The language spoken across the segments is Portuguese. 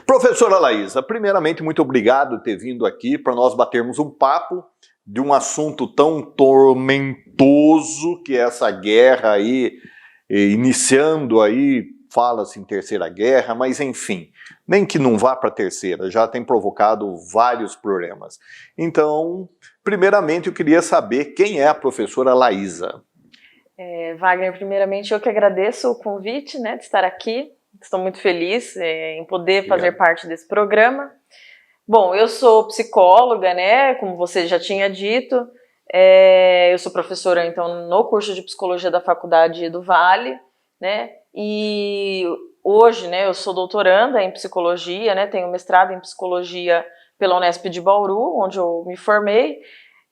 Professora Laísa, primeiramente, muito obrigado por ter vindo aqui para nós batermos um papo de um assunto tão tormentoso que é essa guerra aí, iniciando aí, fala-se em terceira guerra, mas enfim, nem que não vá para a terceira, já tem provocado vários problemas. Então, primeiramente, eu queria saber quem é a professora Laísa. Wagner, primeiramente eu que agradeço o convite, né, de estar aqui. Estou muito feliz em poder fazer parte desse programa. Bom, eu sou psicóloga, né, como você já tinha dito. Eu sou professora, então, no curso de psicologia da Faculdade do Vale, né, e hoje, né, eu sou doutoranda em psicologia, né, tenho mestrado em psicologia pela Unesp de Bauru, onde eu me formei,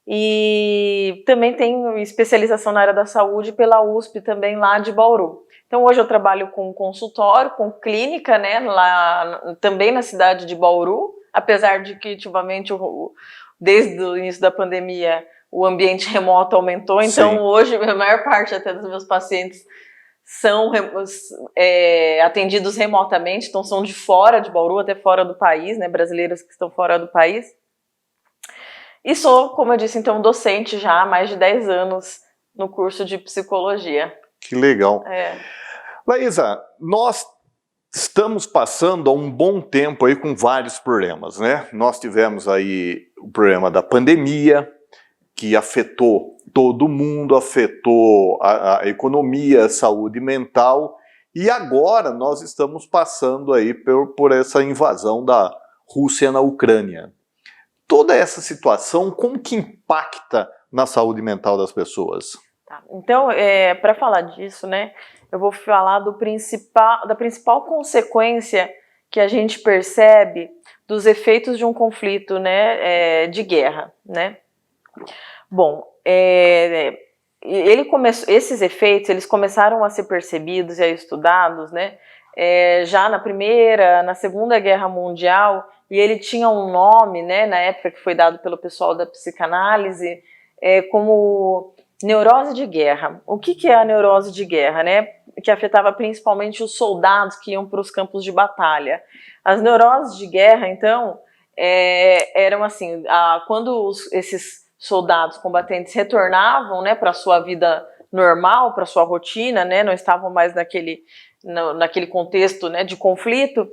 e também tenho especialização na área da saúde pela USP, também lá de Bauru. Então hoje eu trabalho com consultório, com clínica, né, lá também na cidade de Bauru, apesar de que ultimamente, desde o início da pandemia, o ambiente remoto aumentou, então Sim. Hoje a maior parte até dos meus pacientes são atendidos remotamente, então são de fora de Bauru, até fora do país, né, brasileiros que estão fora do país. E sou, como eu disse, então, docente já há mais de 10 anos no curso de psicologia. Que legal. Laísa, nós estamos passando há um bom tempo aí com vários problemas, né? Nós tivemos aí o problema da pandemia, que afetou todo mundo, afetou a economia, a saúde mental, e agora nós estamos passando aí por essa invasão da Rússia na Ucrânia. Toda essa situação, como que impacta na saúde mental das pessoas? Então, para falar disso, né, eu vou falar da principal consequência que a gente percebe dos efeitos de um conflito, né, de guerra, né? Bom, esses efeitos eles começaram a ser percebidos e a estudados, né, já na Segunda Guerra Mundial, e ele tinha um nome, né, na época que foi dado pelo pessoal da psicanálise, como neurose de guerra. O que é a neurose de guerra, né? Que afetava principalmente os soldados que iam para os campos de batalha. As neuroses de guerra, então, eram assim, quando esses soldados combatentes retornavam, né, para a sua vida normal, para a sua rotina, né, não estavam mais naquele contexto, né, de conflito,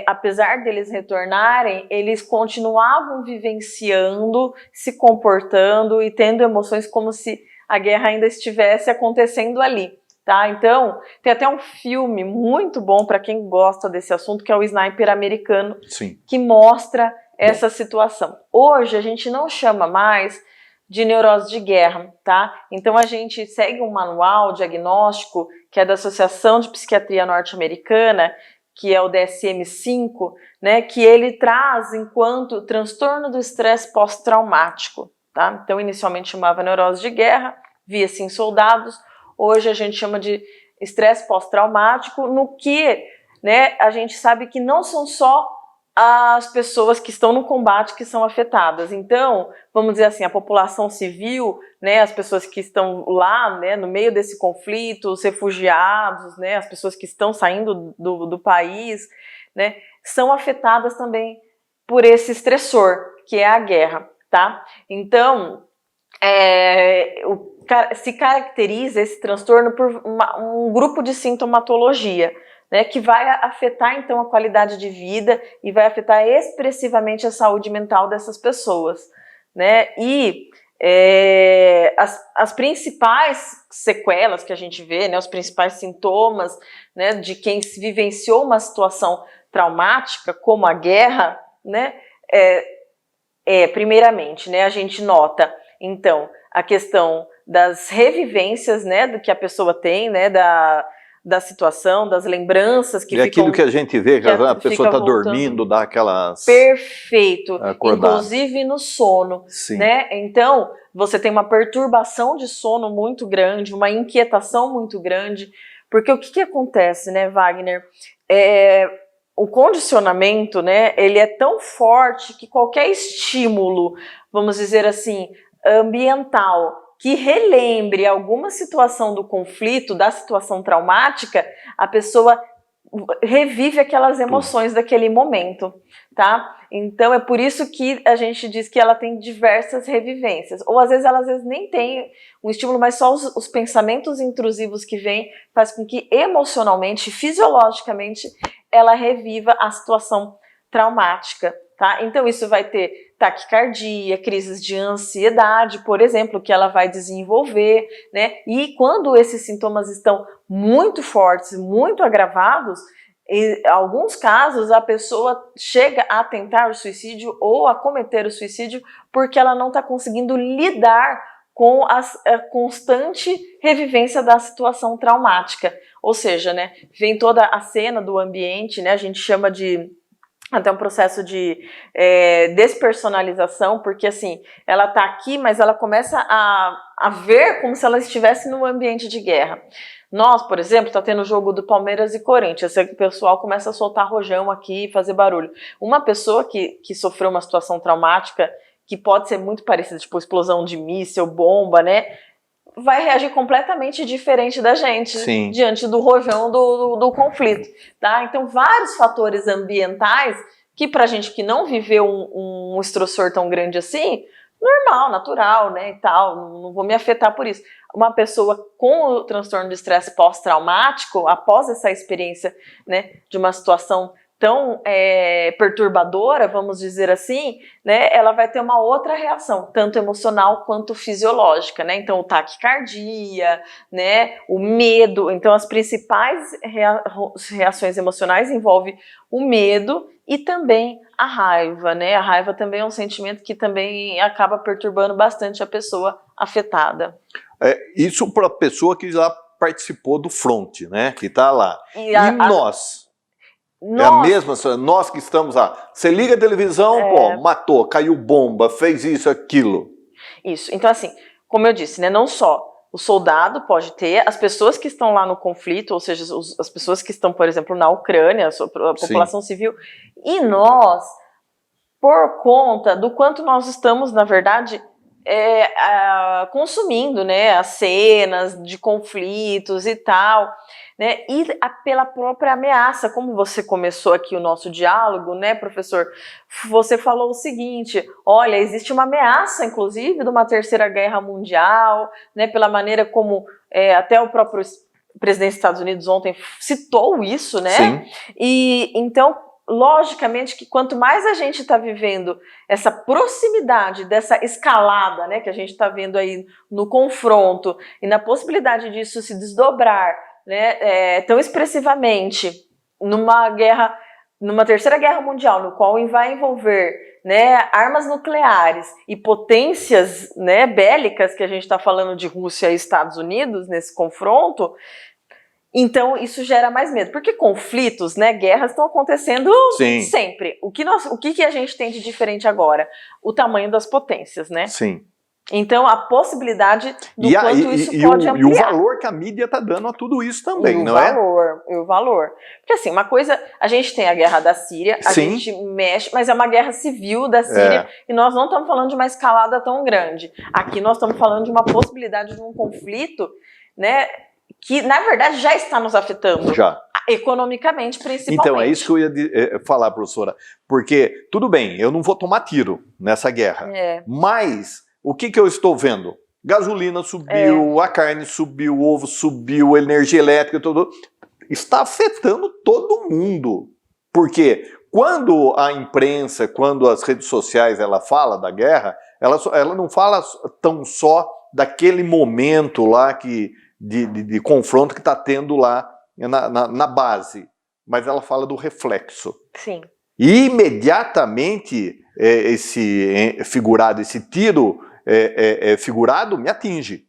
apesar deles retornarem, eles continuavam vivenciando, se comportando e tendo emoções como se a guerra ainda estivesse acontecendo ali. Tá? Então, tem até um filme muito bom para quem gosta desse assunto, que é o Sniper Americano, Sim. que mostra essa situação. Hoje a gente não chama mais de neurose de guerra, tá? Então a gente segue um manual diagnóstico que é da Associação de Psiquiatria Norte-Americana, que é o DSM-5, né, que ele traz enquanto transtorno do estresse pós-traumático, tá? Então inicialmente chamava neurose de guerra, via-se em soldados, hoje a gente chama de estresse pós-traumático, no que, né, a gente sabe que não são só as pessoas que estão no combate que são afetadas. Então, vamos dizer assim, a população civil, né, as pessoas que estão lá, né, no meio desse conflito, os refugiados, né, as pessoas que estão saindo do país, né, são afetadas também por esse estressor, que é a guerra, tá? Então, se caracteriza esse transtorno por um grupo de sintomatologia, né, que vai afetar então a qualidade de vida e vai afetar expressivamente a saúde mental dessas pessoas, né? E as principais sequelas que a gente vê, né, os principais sintomas, né, de quem vivenciou uma situação traumática como a guerra, né, primeiramente, né, a gente nota então a questão das revivências, né, do que a pessoa tem, né, da situação, das lembranças que ficam... aquilo que a gente vê, que a pessoa está dormindo, dá aquelas... Perfeito, acordada. Inclusive no sono, Sim. Né? Então, você tem uma perturbação de sono muito grande, uma inquietação muito grande, porque o que acontece, né, Wagner? O condicionamento, né, ele é tão forte que qualquer estímulo, vamos dizer assim, ambiental, que relembre alguma situação do conflito, da situação traumática, a pessoa revive aquelas emoções daquele momento, tá? Então é por isso que a gente diz que ela tem diversas revivências, ou às vezes nem tem um estímulo, mas só os pensamentos intrusivos que vêm faz com que emocionalmente, fisiologicamente, ela reviva a situação traumática, tá? Então isso vai ter taquicardia, crises de ansiedade, por exemplo, que ela vai desenvolver, né? E quando esses sintomas estão muito fortes, muito agravados, em alguns casos a pessoa chega a tentar o suicídio ou a cometer o suicídio porque ela não está conseguindo lidar com a constante revivência da situação traumática. Ou seja, né, vem toda a cena do ambiente, né, a gente chama de até um processo de despersonalização, porque assim, ela está aqui, mas ela começa a ver como se ela estivesse no ambiente de guerra. Nós, por exemplo, está tendo o jogo do Palmeiras e Corinthians, o pessoal começa a soltar rojão aqui e fazer barulho. Uma pessoa que sofreu uma situação traumática, que pode ser muito parecida, tipo explosão de míssil, bomba, né? Vai reagir completamente diferente da gente. Sim. Diante do rojão do conflito, tá? Então, vários fatores ambientais que pra gente que não viveu um estressor tão grande assim, normal, natural, né, e tal, não vou me afetar por isso. Uma pessoa com o transtorno de estresse pós-traumático, após essa experiência, né, de uma situação tão perturbadora, vamos dizer assim, né, ela vai ter uma outra reação, tanto emocional quanto fisiológica, né, então o taquicardia, né, o medo, então as principais reações emocionais envolvem o medo e também a raiva, né, a raiva também é um sentimento que também acaba perturbando bastante a pessoa afetada. Isso para a pessoa que já participou do front, né, que está lá. E nós? É a mesma, nós que estamos lá. Você liga a televisão, pô, matou, caiu bomba, fez isso, aquilo. Isso, então assim, como eu disse, né, não só o soldado pode ter, as pessoas que estão lá no conflito, ou seja, as pessoas que estão, por exemplo, na Ucrânia, a população civil, e nós, por conta do quanto nós estamos, na verdade, consumindo, né, as cenas de conflitos e tal, né, e pela própria ameaça, como você começou aqui o nosso diálogo, né, professor, você falou o seguinte, olha, existe uma ameaça, inclusive, de uma terceira guerra mundial, né, pela maneira como até o próprio presidente dos Estados Unidos ontem citou isso, né, sim. E então, logicamente que quanto mais a gente está vivendo essa proximidade, dessa escalada, né, que a gente está vendo aí no confronto e na possibilidade disso se desdobrar, né, tão expressivamente numa guerra, numa terceira guerra mundial, no qual vai envolver, né, armas nucleares e potências, né, bélicas, que a gente está falando de Rússia e Estados Unidos nesse confronto. Então isso gera mais medo, porque conflitos, né, guerras estão acontecendo sempre. O que a gente tem de diferente agora? O tamanho das potências, né? Sim. Então a possibilidade do quanto isso pode ampliar. E o valor que a mídia está dando a tudo isso também, não é? E o valor. Porque assim, uma coisa, a gente tem a guerra da Síria, a gente mexe, mas é uma guerra civil da Síria, e nós não estamos falando de uma escalada tão grande. Aqui nós estamos falando de uma possibilidade de um conflito, né, que na verdade já está nos afetando. Já. Economicamente, principalmente. Então, é isso que eu ia falar, professora. Porque, tudo bem, eu não vou tomar tiro nessa guerra. Mas, o que eu estou vendo? Gasolina subiu, a carne subiu, o ovo subiu, a energia elétrica, tudo. Está afetando todo mundo. Porque quando a imprensa, quando as redes sociais, ela fala da guerra, ela não fala tão só daquele momento lá de confronto que está tendo lá na base, mas ela fala do reflexo. Sim. E imediatamente esse tiro figurado me atinge.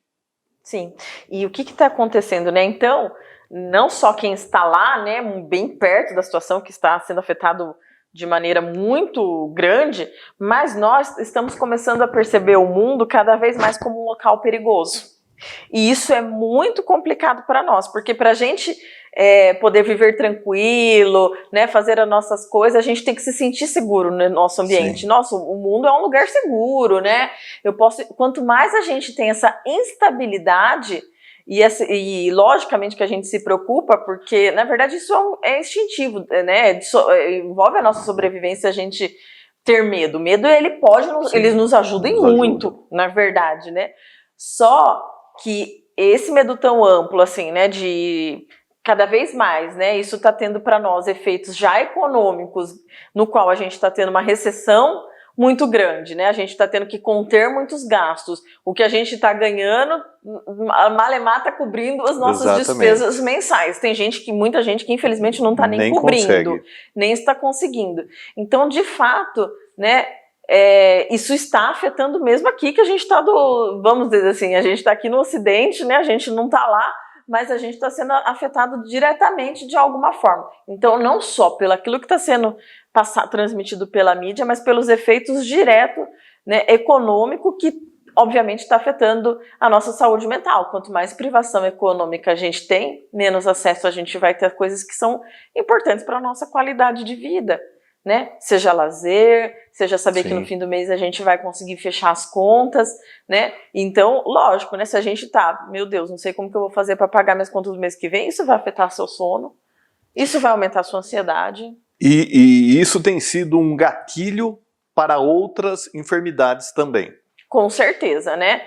Sim. E o que está acontecendo, né? Então, não só quem está lá, né, bem perto da situação, que está sendo afetado de maneira muito grande, mas nós estamos começando a perceber o mundo cada vez mais como um local perigoso. E isso é muito complicado para nós, porque para a gente poder viver tranquilo, né, fazer as nossas coisas, a gente tem que se sentir seguro no nosso ambiente. Sim. Nossa, o mundo é um lugar seguro, né? Quanto mais a gente tem essa instabilidade E logicamente que a gente se preocupa, porque na verdade isso é instintivo, né? Envolve a nossa sobrevivência a gente ter medo. Medo eles nos ajudam muito, na verdade, né? Só que esse medo tão amplo, assim, né, de cada vez mais, né, isso está tendo para nós efeitos já econômicos, no qual a gente está tendo uma recessão muito grande, né, a gente está tendo que conter muitos gastos, o que a gente está ganhando, a Malemar está cobrindo as nossas despesas mensais, muita gente que infelizmente não está nem cobrindo, nem está conseguindo, então de fato, né, isso está afetando mesmo aqui que a gente está vamos dizer assim, a gente está aqui no Ocidente, né? A gente não está lá, mas a gente está sendo afetado diretamente de alguma forma. Então, não só pelo aquilo que está sendo transmitido pela mídia, mas pelos efeitos diretos, né, econômico que obviamente está afetando a nossa saúde mental. Quanto mais privação econômica a gente tem, menos acesso a gente vai ter a coisas que são importantes para a nossa qualidade de vida. Né? Seja lazer, seja saber que no fim do mês a gente vai conseguir fechar as contas, né? Então, lógico, né? Se a gente tá, meu Deus, não sei como que eu vou fazer para pagar minhas contas do mês que vem, isso vai afetar seu sono, isso vai aumentar a sua ansiedade. E isso tem sido um gatilho para outras enfermidades também. Com certeza, né?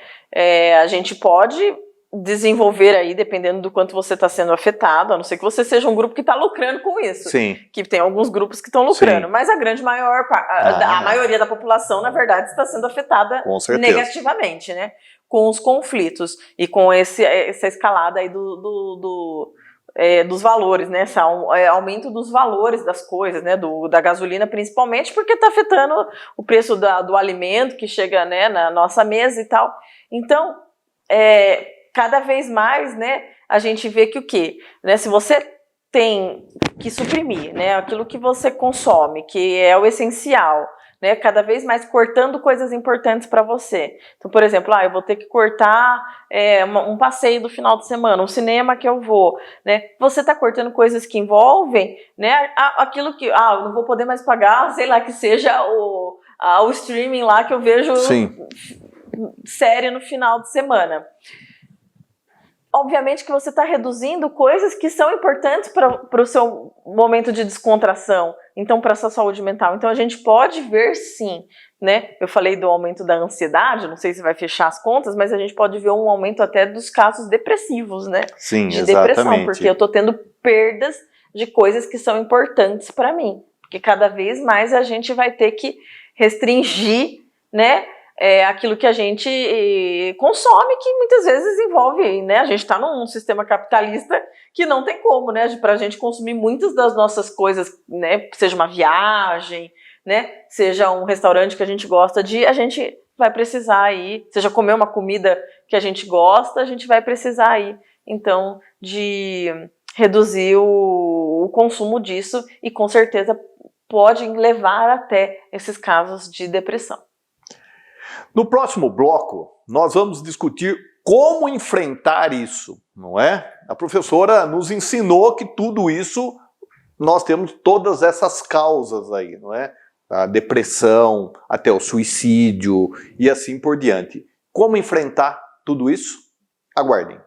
A gente pode desenvolver aí, dependendo do quanto você está sendo afetado, a não ser que você seja um grupo que está lucrando com isso. Sim. Que tem alguns grupos que estão lucrando, mas a grande a maioria da população, na verdade, está sendo afetada negativamente, né? Com os conflitos e com essa escalada aí dos valores, né? Esse aumento dos valores das coisas, né? Da gasolina principalmente, porque está afetando o preço do alimento que chega, né, na nossa mesa e tal. Então, cada vez mais, né, a gente vê que o quê? Né, se você tem que suprimir, né, aquilo que você consome, que é o essencial, né, cada vez mais cortando coisas importantes para você. Então, por exemplo, eu vou ter que cortar um passeio do final de semana, um cinema que eu vou, né? Você está cortando coisas que envolvem, né, aquilo que, eu não vou poder mais pagar, sei lá, que seja o streaming lá que eu vejo série no final de semana. Obviamente que você está reduzindo coisas que são importantes para o seu momento de descontração, então para a sua saúde mental. Então a gente pode ver sim, né? Eu falei do aumento da ansiedade, não sei se vai fechar as contas, mas a gente pode ver um aumento até dos casos depressivos, né? Sim, de depressão, porque eu estou tendo perdas de coisas que são importantes para mim. Porque cada vez mais a gente vai ter que restringir, né? Aquilo que a gente consome, que muitas vezes envolve, né? A gente está num sistema capitalista que não tem como, né? Para a gente consumir muitas das nossas coisas, né? Seja uma viagem, né? Seja um restaurante que a gente gosta de, a gente vai precisar ir, seja comer uma comida que a gente gosta, a gente vai precisar ir, então, de reduzir o consumo disso e com certeza pode levar até esses casos de depressão. No próximo bloco, nós vamos discutir como enfrentar isso, não é? A professora nos ensinou que tudo isso, nós temos todas essas causas aí, não é? A depressão, até o suicídio e assim por diante. Como enfrentar tudo isso? Aguardem.